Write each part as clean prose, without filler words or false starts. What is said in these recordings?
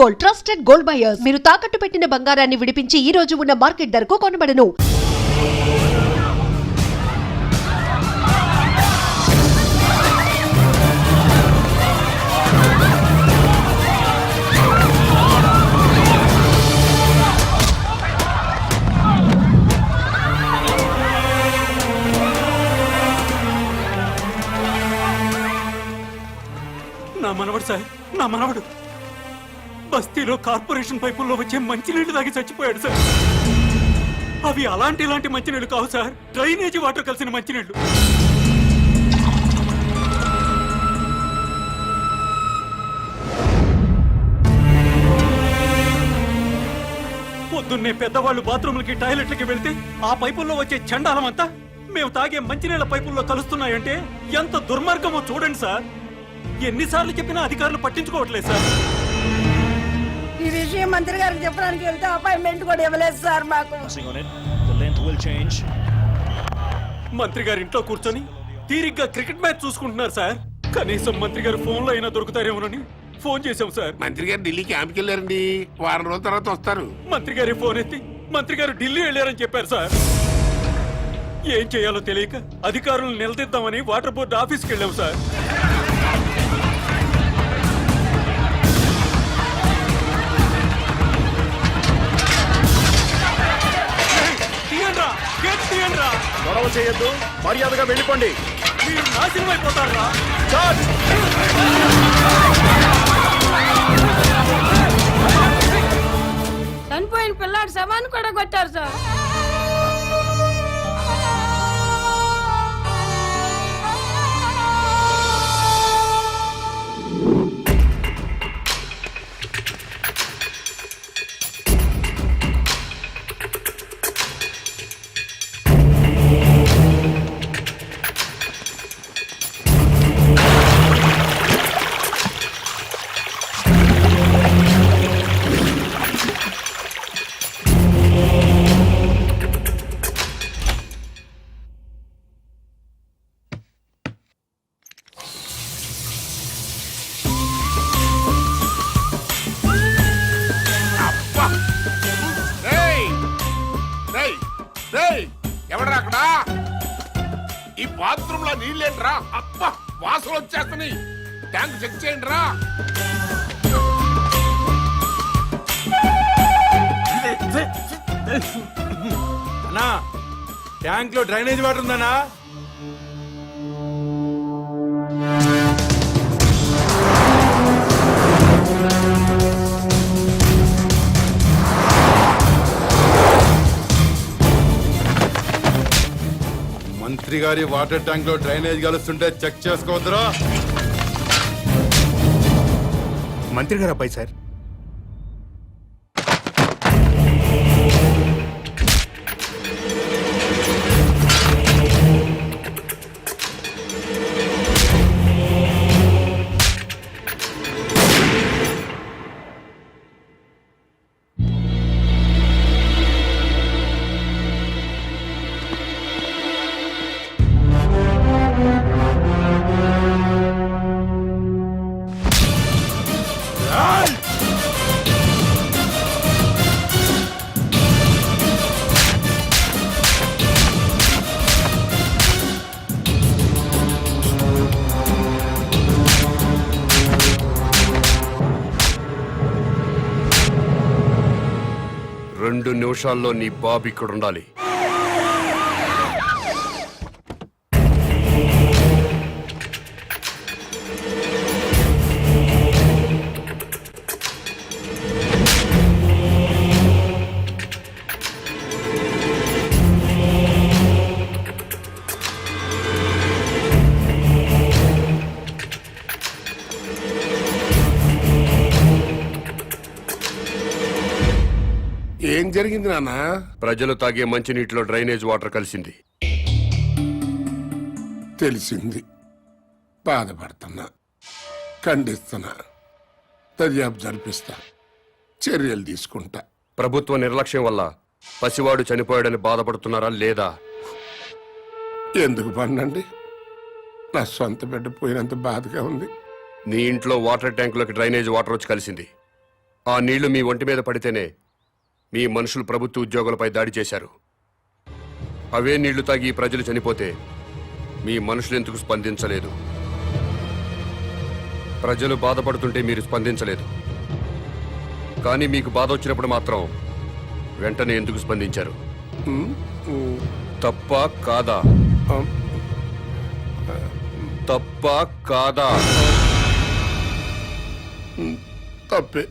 Gold, trusted gold buyers. మీరు తాకట్టు పెట్టిన బంగారాన్ని విడిపించి ఈ రోజు ఉన్న మార్కెట్ ధరకు కొనబడను. నా మనవడు సార్, నా మనవడు బస్తీలో కార్పొరేషన్ పైపుల్లో వచ్చే మంచినీళ్లు తాగి చచ్చిపోయాడు సార్. అవి ఇలాంటి మంచినీళ్లు కావు సార్, డ్రైనేజీ వాటర్ కలిసిన మంచినీళ్లు. పొద్దున్నే పెద్దవాళ్ళు బాత్రూమ్లకి టాయిలెట్లకి వెళ్తే ఆ పైపుల్లో వచ్చే చండాలమంతా మేము తాగే మంచినీళ్ల పైపుల్లో కలుస్తున్నాయంటే ఎంత దుర్మార్గమో చూడండి సార్. ఎన్నిసార్లు చెప్పినా అధికారులు పట్టించుకోవట్లేదు సార్. ఈ విషయం మంత్రి గారికి చెప్పడానికి వెళ్తే అపాయింట్మెంట్ కూడా ఇవ్వలేదు సార్ మాకు. మంత్రి గారు ఇంట్లో కూర్చొని తీరిగ్గా క్రికెట్ మ్యాచ్ చూసుకుంటున్నారు సార్. కనీసం మంత్రి గారు ఫోన్ లో అయినా దొరుకుతారేమోనని ఫోన్ చేశాం సార్. మంత్రి గారు ఢిల్లీ క్యాంప్కి వెళ్ళారండి, వారం రోజుల తర్వాత వస్తారు. మంత్రి గారి ఫోన్ ఎత్తి మంత్రి గారు ఢిల్లీ వెళ్ళారని చెప్పారు సార్. ఏం చేయాలో తెలియక అధికారులను నిలదీద్దామని వాటర్ బోర్డు ఆఫీస్కి వెళ్ళాం సార్. గొడవ చేయొద్దు, మర్యాదగా వెళ్ళిపోండి. మీరు నాశనం అయిపోతారా? చనిపోయిన పిల్లాడి శవాన్ని కూడా కొట్టారు సార్. ఎవడరా అక్కడ? ఈ బాత్రూమ్ లో నీళ్ళేంట్రా? అబ్బా, వాసన వచ్చేస్తున్నాయి. ట్యాంక్ చెక్ చేయండి రా. అన్నా, ట్యాంక్ లో డ్రైనేజ్ వాటర్ ఉందన్నా? మంత్రి గారి వాటర్ ట్యాంక్ లో డ్రైనేజ్ కలుస్తుంటే చెక్ చేసుకోవద్దురా. మంత్రి గారు అబ్బాయి సార్. రెండు నిమిషాల్లో నీ బాబు ఇక్కడ ఉండాలి. ఏం జరిగింది నాన్న? ప్రజలు తాగే మంచినీటిలో డ్రైనేజ్ వాటర్ కలిసింది. తెలిసింది. బాధపడుతున్నా, ఖండిస్తున్నా, దర్యాప్తు జరిపిస్తా, చర్యలు తీసుకుంటా. ప్రభుత్వ నిర్లక్ష్యం వల్ల పసివాడు చనిపోయాడని బాధపడుతున్నారా లేదా? ఎందుకు పన్నండి? నా సొంత బిడ్డ పోయినంత బాధగా ఉంది. నీ ఇంట్లో వాటర్ ట్యాంకులోకి డ్రైనేజ్ వాటర్ వచ్చి కలిసింది. ఆ నీళ్లు మీ ఒంటి మీద పడితేనే మీ మనుషులు ప్రభుత్వ ఉద్యోగులపై దాడి చేశారు. అవే నీళ్లు తాగి ఈ ప్రజలు చనిపోతే మీ మనుషులు ఎందుకు స్పందించలేదు? ప్రజలు బాధపడుతుంటే మీరు స్పందించలేదు, కానీ మీకు బాధ వచ్చినప్పుడు మాత్రం వెంటనే ఎందుకు స్పందించారు? తప్ప కాదా? తప్ప కాదా? తప్పే.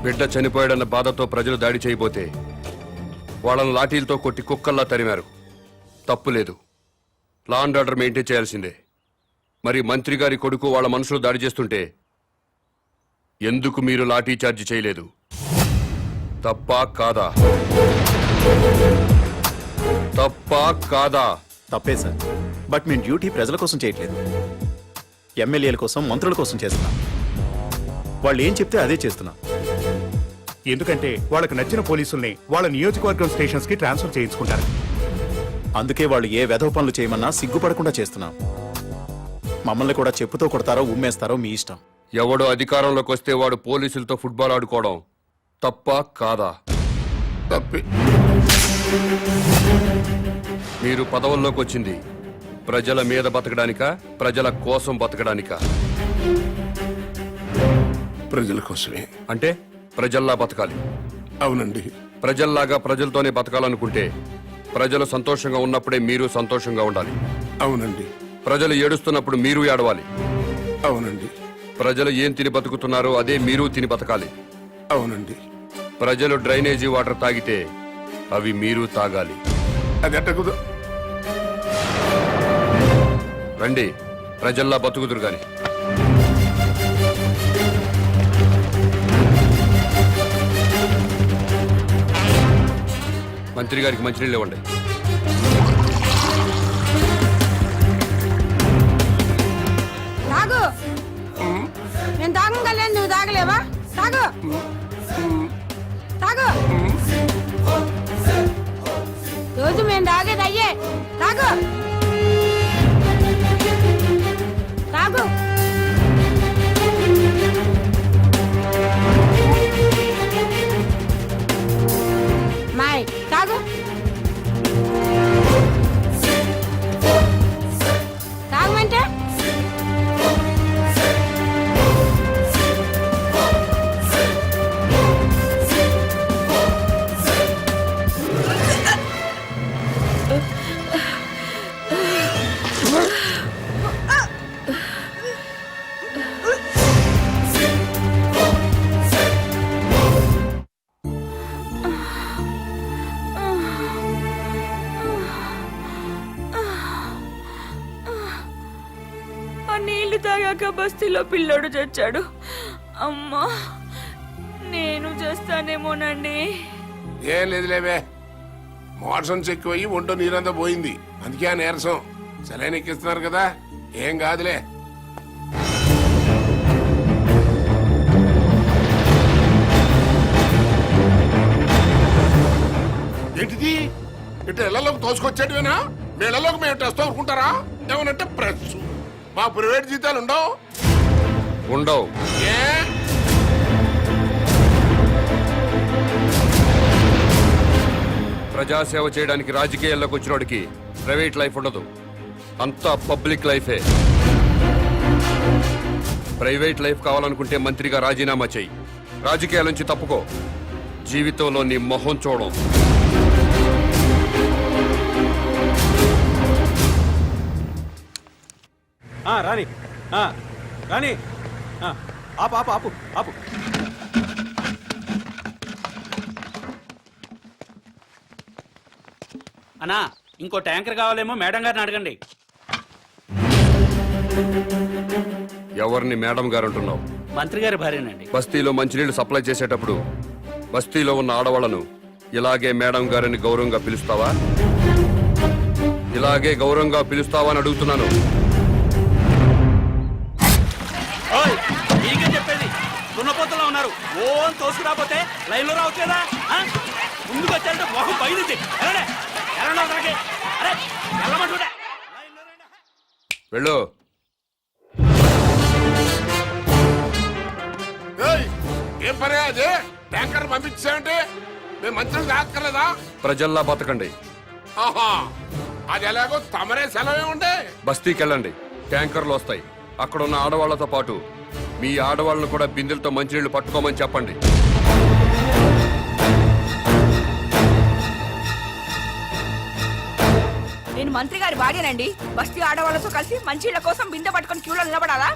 బిడ్డ చనిపోయాడన్న బాధతో ప్రజలు దాడి చేయబోతే వాళ్ళని లాఠీలతో కొట్టి కుక్కల్లా తరిమారు. తప్పు లేదు, లా అండ్ ఆర్డర్ మెయింటైన్ చేయాల్సిందే. మరి మంత్రి గారి కొడుకు వాళ్ళ మనుషులు దాడి చేస్తుంటే ఎందుకు మీరు లాఠీ చార్జ్ చేయలేదు? తప్పా కాదా? తప్పా కాదా? తప్పే సార్. బట్ మేము డ్యూటీ ప్రజల కోసం చేయట్లేదు, ఎమ్మెల్యేల కోసం, మంత్రుల కోసం చేస్తున్నాం. వాళ్ళు ఏం చెప్తే అదే చేస్తున్నాం. ఎందుకంటే వాళ్ళకి నచ్చిన పోలీసుల్ని వాళ్ళ నియోజకవర్గం స్టేషన్స్ కి ట్రాన్స్ఫర్ చేయించుకుంటారు. అందుకే వాళ్ళు ఏ వెధవ పనులు చేయమన్నా సిగ్గుపడకుండా చేస్తున్నాం. మమ్మల్ని కూడా చెప్పుతో కొడతారో ఉమ్మేస్తారో మీ ఇష్టం. ఎవడో అధికారంలోకి వస్తే వాడు పోలీసులతో ఫుట్బాల్ ఆడుకోవడం తప్పా కాదా? తప్పే. మీరు పదవుల్లోకి వచ్చింది ప్రజల మీద బతకడానికా, ప్రజల కోసం బతకడానికా? ప్రజల కోసమే. అంటే ప్రజల్లా బతకాలి. అవునండి. ప్రజల్లాగా ప్రజలతోనే బతకాలనుకుంటే ప్రజలు సంతోషంగా ఉన్నప్పుడే మీరు సంతోషంగా ఉండాలి. అవునండి. ప్రజలు ఏడుస్తున్నప్పుడు మీరు ఏడవాలి. అవునండి. ప్రజలు ఏం తిని బతుకుతున్నారో అదే మీరు తిని బతకాలి. అవునండి. ప్రజలు డ్రైనేజీ వాటర్ తాగితే అవి మీరు తాగాలి. అది ఎట్టకుదు. రండి, ప్రజల్లా బతుకుదురు గాని. మంత్రి గారికి మంచినీళ్ళు ఇవ్వండి. తాగు. నేను తాగలేదు, నువ్వు తాగలేవా? తాగు తాగు. రోజు మేము తాగేది అయ్యే. తాగు తాగు. మాయ్ తాగు. తాగమంటే నీళ్లు తాగాక బస్తీలో పిల్లోడు చచ్చాడు. అమ్మా, నేను చేస్తానేమోనండి. ఏం లేదులేవే, మోషన్స్ ఎక్కువయ్యి ఒంటో నీరంతా పోయింది, అందుకే ఆ నీరసం. సెలైన్ ఎక్కిస్తున్నారు కదా, ఏం కాదులే. ఏంటిది? ఇటు ఇళ్లలోకి తోసుకొచ్చేటివేనా? మీ ఇళ్లలోకి మేము టెస్ట్ అనుకుంటారా? ఏమనంటే ప్రెస్. మా ప్రైవేట్ జీతాలు ఉండవు. ఉండవు. ఏ ప్రజాసేవ చేయడానికి రాజకీయాల్లోకి వచ్చినోడికి ప్రైవేట్ లైఫ్ ఉండదు, అంతా పబ్లిక్ లైఫే. ప్రైవేట్ లైఫ్ కావాలనుకుంటే మంత్రిగా రాజీనామా చెయ్యి, రాజకీయాల నుంచి తప్పుకో, జీవితంలో నీ మొహం చూడం. రాని రాని, ఆపు ఆపు ఆపు ఆపు. అన్నా, ఇంకో ట్యాంకర్ కావాలేమో మేడం గారిని అడగండి. ఎవరిని మేడం గారు అంటున్నావు? మంత్రి గారి భార్యనండి. బస్తీలో మంచినీళ్లు సప్లై చేసేటప్పుడు బస్తీలో ఉన్న ఆడవాళ్లను ఇలాగే మేడం గారిని గౌరవంగా పిలుస్తావా? ఇలాగే గౌరవంగా పిలుస్తావా అని అడుగుతున్నాను. ఈ దున్నపోతలో ఉన్నారు. ఓ అని తోసుకురాపోతే లైన్ లో రావట్లేదా? ఆ? ముందుకు వచ్చారంటే మొహం బయలుది. అరే వెళ్ళమంటుండే. వెళ్ళు. ఏయ్, ఏం పని అది? ట్యాంకర్ పంపించామంటే మేము మంచిగా తాక్కర్లేదా? ప్రజల్లా బతకండి. ఆహా, అది ఎలాగో తమరే సెలవే ఉండే. బస్తీకి వెళ్ళండి, ట్యాంకర్లు వస్తాయి. అక్కడ ఉన్న ఆడవాళ్లతో పాటు మీ ఆడవాళ్ళను కూడా బిందెలతో మంచినీళ్లు పట్టుకోమని చెప్పండి. నేను మంత్రి గారి భార్యనండి. బస్తీ ఆడవాళ్ళతో కలిసి మంచిళ్ళ కోసం బిందె పట్టుకొని క్యూలో నిలబడాలా?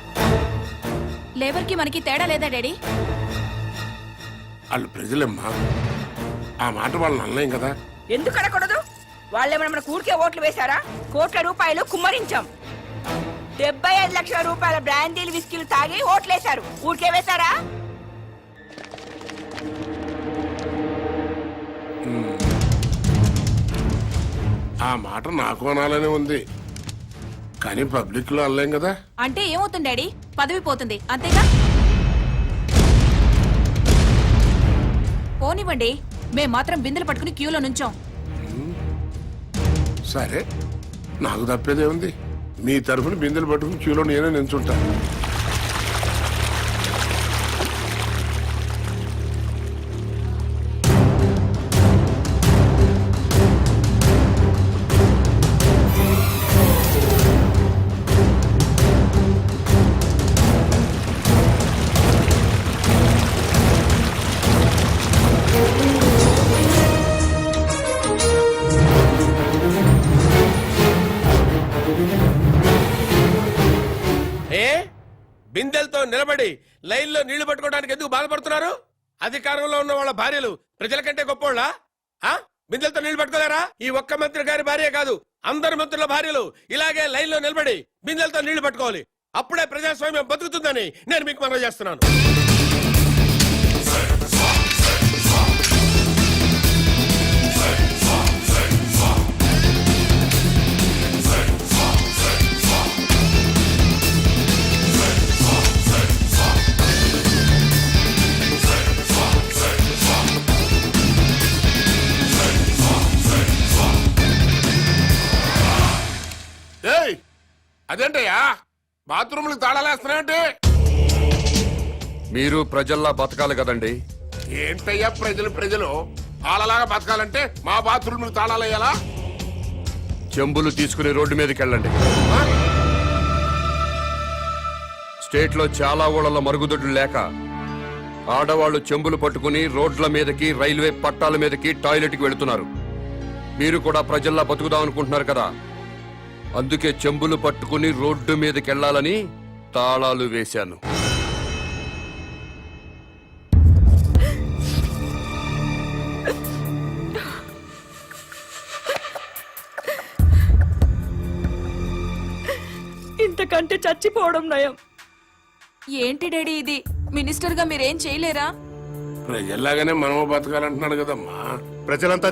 లేబర్ కి మనకి తేడా లేదా డాడీ? వాళ్ళు ప్రజలమ్మా, ఆ మాట వాళ్ళని అనలేం కదా. ఎందుకు అడగకూడదు? వాళ్ళేమైనా మన ఊరికే ఓట్లు వేశారా? కోట్ల రూపాయలు కుమ్మరించాం. 75 లక్షల రూపాయల బ్రాండీలు విస్కీలు తాగి ఓట్లేశారు. ఊరికే వేశారా? ఆ మాట నాకు అనాలనే ఉంది, కానీ పబ్లిక్ లో అనలేం కదా. అంటే ఏమవుతుంది డాడీ? పదవి పోతుంది అంతేగా? పోనివ్వండి, మేం మాత్రం బిందెలు పట్టుకుని క్యూలో నుంచాం. సరే, నాకు తప్పేదే ఉంది. మీ తరఫున బిందెలు పట్టుకుని క్యూలో నేనే నించుంటా. బిందెలతో నిలబడి లైన్లో నీళ్లు పట్టుకోవడానికి ఎందుకు బాధపడుతున్నారు? అధికారంలో ఉన్న వాళ్ళ భార్యలు ప్రజల కంటే గొప్పోళ్ళా? బిందెలతో నీళ్లు పట్టుకోలేరా? ఈ ఒక్క మంత్రి గారి భార్య కాదు, అందరు మంత్రుల భార్యలు ఇలాగే లైన్లో నిలబడి బిందెలతో నీళ్లు పట్టుకోవాలి. అప్పుడే ప్రజాస్వామ్యం బతుకుతుందని నేను మీకు మనవి చేస్తున్నాను. అదేంటయ్యా, బాత్రూమ్లకు తాళాలేస్తున్నాయంటే? మీరు ప్రజల్లా బతకాలి కదండి. ఏంటయ్యా ప్రజలు వాళ్ళలాగా బతకాలంటే మా బాత్రూమ్లకు తాళాలేయాలా? చెంబులు తీసుకుని రోడ్డు మీదకి వెళ్ళండి. స్టేట్ లో చాలా ఊళ్ళలో మరుగుదొడ్లు లేక ఆడవాళ్లు చెంబులు పట్టుకుని రోడ్ల మీదకి, రైల్వే పట్టాల మీదకి, టాయిలెట్ కి వెళుతున్నారు. మీరు కూడా ప్రజల్లా బతుకుదాం అనుకుంటున్నారు కదా, అందుకే చెంబులు పట్టుకుని రోడ్డు మీదకి వెళ్ళాలని తాళాలు వేశాను. ఇంతకంటే చచ్చిపోవడం నయం. ఏంటి డాడీ ఇది? మినిస్టర్ గా మీరేం చేయలేరా? ప్రజల్లాగానే మనము బతకాలంటున్నాడు కదమ్మా. ప్రజలంతా